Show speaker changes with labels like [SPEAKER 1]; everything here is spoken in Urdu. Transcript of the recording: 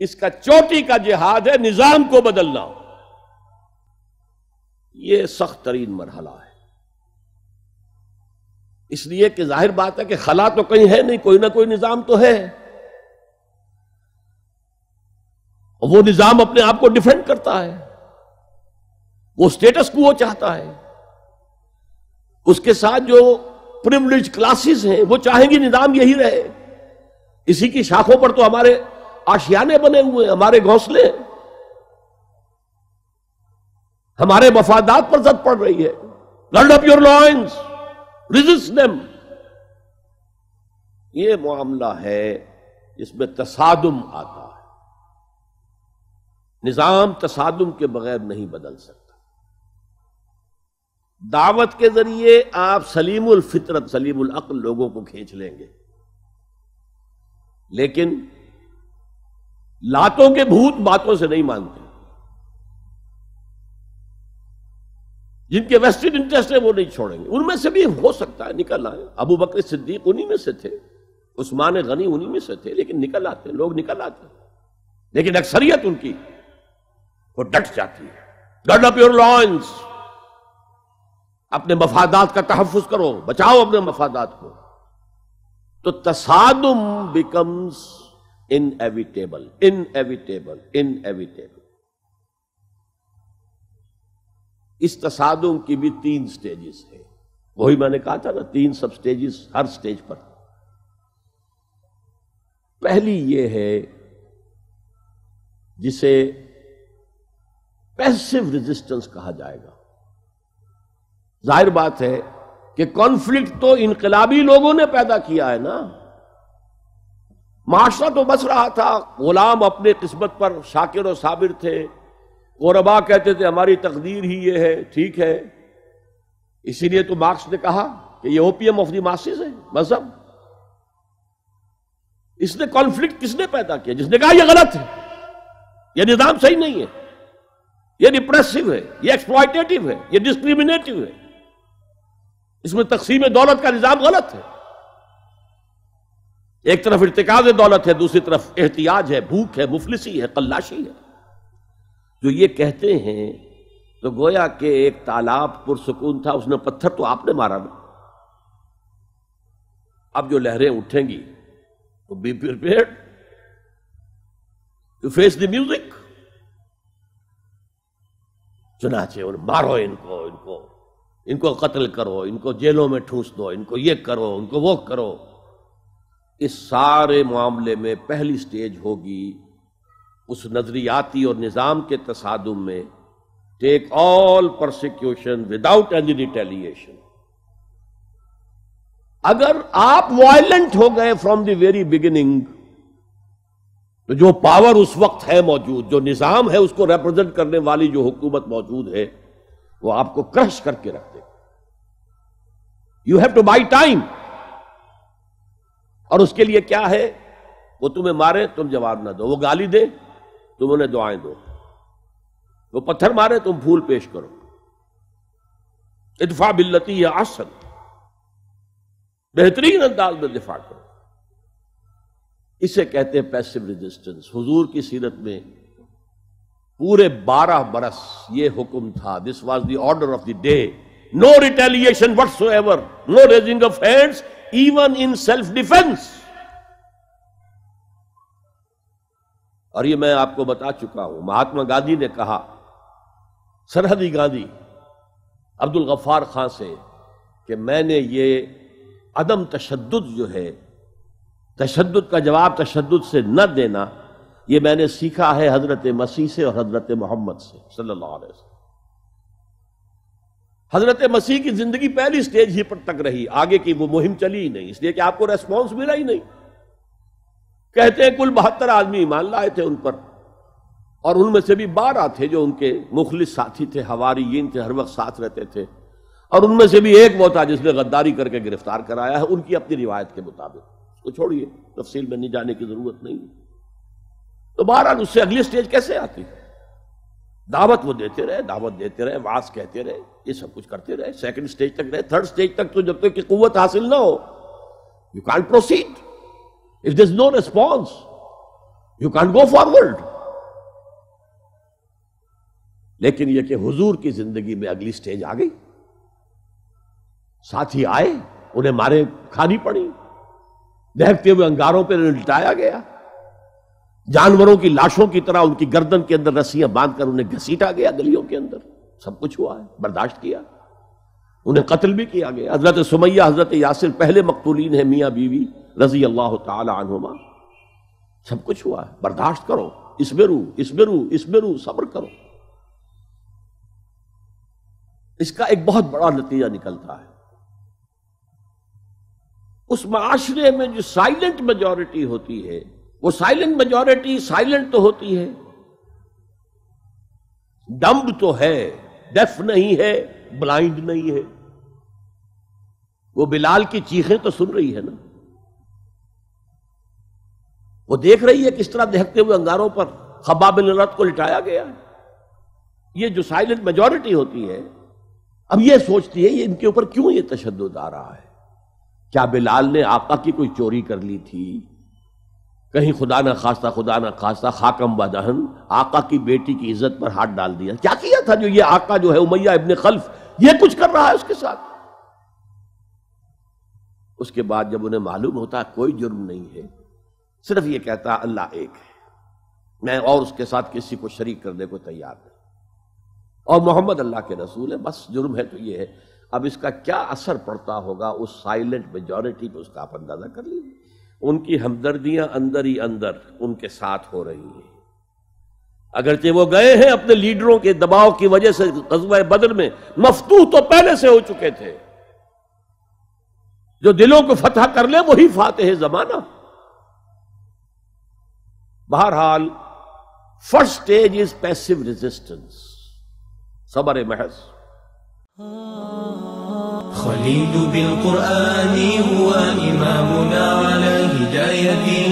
[SPEAKER 1] اس کا چوٹی کا جہاد ہے نظام کو بدلنا. یہ سخت ترین مرحلہ ہے، اس لیے کہ ظاہر بات ہے کہ خلا تو کہیں ہے نہیں، کوئی نہ کوئی نظام تو ہے، اور وہ نظام اپنے آپ کو ڈیفینڈ کرتا ہے، وہ سٹیٹس کو وہ چاہتا ہے. اس کے ساتھ جو پریولیج کلاسز ہیں وہ چاہیں گی نظام یہی رہے. اسی کی شاخوں پر تو ہمارے آشیانے بنے ہوئے ہیں، ہمارے گھونسلے ہیں، ہمارے مفادات پر زد پڑ رہی ہے. Grid up your lines, resist them. یہ معاملہ ہے جس میں تصادم آتا ہے. نظام تصادم کے بغیر نہیں بدل سکتا. دعوت کے ذریعے آپ سلیم الفطرت سلیم العقل لوگوں کو کھینچ لیں گے، لیکن لاتوں کے بھوت باتوں سے نہیں مانتے. جن کے ویسٹڈ انٹرسٹ ہے وہ نہیں چھوڑیں گے. ان میں سے بھی ہو سکتا ہے نکل آئے. ابو بکر صدیق انہی میں سے تھے، عثمان غنی انہی میں سے تھے، لیکن نکل آتے، لوگ نکل آتے. لیکن اکثریت ان کی وہ ڈٹ جاتی ہے. گارڈ اپ یور لائنز، اپنے مفادات کا تحفظ کرو، بچاؤ اپنے مفادات کو. تو تصادم بیکمز انیویٹیبل. اس تصادم کی بھی 3 سٹیجز ہیں. وہی میں نے کہا تھا نا، 3 سب سٹیجز ہر سٹیج پر. پہلی یہ ہے جسے پیسو ریزسٹنس کہا جائے گا. ظاہر بات ہے کہ کانفلکٹ تو انقلابی لوگوں نے پیدا کیا ہے نا. معاشرہ تو بس رہا تھا، غلام اپنے قسمت پر شاکر و صابر تھے. غربا کہتے تھے ہماری تقدیر ہی یہ ہے، ٹھیک ہے. اسی لیے تو مارکس نے کہا کہ یہ اوپیم آف دی ماسز ہے مذہب. اس نے کانفلکٹ کس نے پیدا کیا؟ جس نے کہا یہ غلط ہے، یہ نظام صحیح نہیں ہے، یہ ریپریسو ہے، یہ ایکسپلائٹیٹو ہے، یہ ڈسکریمنیٹو ہے، اس میں تقسیم دولت کا نظام غلط ہے. ایک طرف ارتکاز دولت ہے، دوسری طرف احتیاج ہے، بھوک ہے، مفلسی ہے، قلاشی ہے. جو یہ کہتے ہیں تو گویا کہ ایک تالاب پرسکون تھا، اس نے پتھر تو آپ نے مارا نا. اب جو لہریں اٹھیں گی تو be prepared to face the music. چنانچہ مارو ان کو قتل کرو، ان کو جیلوں میں ٹھونس دو، ان کو یہ کرو، ان کو وہ کرو. اس سارے معاملے میں پہلی سٹیج ہوگی اس نظریاتی اور نظام کے تصادم میں ٹیک آل پرسیکیوشن وداؤٹ اینی ریٹیلیشن. اگر آپ وائلنٹ ہو گئے فرام دی ویری بگننگ تو جو پاور اس وقت ہے موجود، جو نظام ہے اس کو ریپرزینٹ کرنے والی جو حکومت موجود ہے، وہ آپ کو کرش کر کے رکھ دے. You have to buy time. اور اس کے لیے کیا ہے؟ وہ تمہیں مارے تم جواب نہ دو، وہ گالی دے تم انہیں دعائیں دو، وہ پتھر مارے تم پھول پیش کرو. ادفع باللتی ہی احسن، بہترین انداز میں دفاع کرو. اسے کہتے ہیں پیسو ریزسٹنس. حضور کی سیرت میں پورے 12 برس یہ حکم تھا. This was the order of the day. No retaliation whatsoever, no raising of hands even in self defence. اور یہ میں آپ کو بتا چکا ہوں، مہاتما گاندھی نے کہا، سرحدی گاندھی عبد الغفار خان سے، کہ میں نے یہ عدم تشدد جو ہے، تشدد کا جواب تشدد سے نہ دینا، یہ میں نے سیکھا ہے حضرت مسیح سے اور حضرت محمد سے صلی اللہ علیہ وسلم. حضرت مسیح کی زندگی پہلی سٹیج ہی پر تک رہی، آگے کی وہ مہم چلی ہی نہیں، اس لیے کہ آپ کو ریسپانس ملا ہی نہیں. کہتے ہیں کل 72 آدمی ایمان لائے تھے ان پر، اور ان میں سے بھی 12 تھے جو ان کے مخلص ساتھی تھے، حواریین تھے، ہر وقت ساتھ رہتے تھے. اور ان میں سے بھی ایک وہ تھا جس نے غداری کر کے گرفتار کرایا ہے، ان کی اپنی روایت کے مطابق. اس کو چھوڑیے، تفصیل میں نہیں جانے کی ضرورت نہیں. تو بہرحال اس سے اگلی سٹیج کیسے آتی؟ دعوت وہ دیتے رہے، وعظ کہتے رہے، یہ سب کچھ کرتے رہے. سیکنڈ سٹیج تک رہے. تھرڈ سٹیج تک تو جب تک کہ قوت حاصل نہ ہو، you can't proceed. If there is no response, you can't go forward. لیکن یہ کہ حضور کی زندگی میں اگلی سٹیج آ گئی. ساتھی آئے, انہیں مارے کھانی پڑی, دہکتے ہوئے انگاروں پہ لٹایا گیا, جانوروں کی لاشوں کی طرح ان کی گردن کے اندر رسیاں باندھ کر انہیں گھسیٹا گیا گلیوں کے اندر. سب کچھ ہوا ہے, برداشت کیا. انہیں قتل بھی کیا گیا. حضرت سمیہ, حضرت یاسر پہلے مقتولین ہیں, میاں بیوی رضی اللہ تعالی عنہما. سب کچھ ہوا ہے, برداشت کرو, اسبرو, صبر کرو. اس کا ایک بہت بڑا نتیجہ نکلتا ہے. اس معاشرے میں جو سائلنٹ میجورٹی ہوتی ہے, وہ سائلنٹ میجورٹی سائلنٹ تو ہوتی ہے, ڈمب تو ہے, ڈیف نہیں ہے, بلائنڈ نہیں ہے. وہ بلال کی چیخیں تو سن رہی ہے نا, وہ دیکھ رہی ہے کس طرح دہکتے ہوئے انگاروں پر خباب بن الارت کو لٹایا گیا. یہ جو سائلنٹ میجورٹی ہوتی ہے, اب یہ سوچتی ہے یہ ان کے اوپر کیوں یہ تشدد آ رہا ہے. کیا بلال نے آقا کی کوئی چوری کر لی تھی؟ کہیں خدا نہ خواستہ خاکم بدہن آقا کی بیٹی کی عزت پر ہاتھ ڈال دیا؟ کیا کیا تھا جو یہ آقا جو ہے امیہ ابن خلف یہ کچھ کر رہا ہے اس کے ساتھ؟ اس کے بعد جب انہیں معلوم ہوتا ہے کوئی جرم نہیں ہے, صرف یہ کہتا ہے اللہ ایک ہے, میں اور اس کے ساتھ کسی کو شریک کرنے کو تیار نہیں, اور محمد اللہ کے رسول ہے, بس جرم ہے تو یہ ہے. اب اس کا کیا اثر پڑتا ہوگا اس سائلنٹ میجورٹی پہ, اس کا آپ اندازہ کر لیجیے. ان کی ہمدردیاں اندر ہی اندر ان کے ساتھ ہو رہی ہیں. اگرچہ وہ گئے ہیں اپنے لیڈروں کے دباؤ کی وجہ سے غزوہ بدر میں, مفتوح تو پہلے سے ہو چکے تھے. جو دلوں کو فتح کر لے وہی فاتح زمانہ. بہرحال first stage is passive resistance, صبر محض.
[SPEAKER 2] خليل بالقرآن هو إمامنا على هداية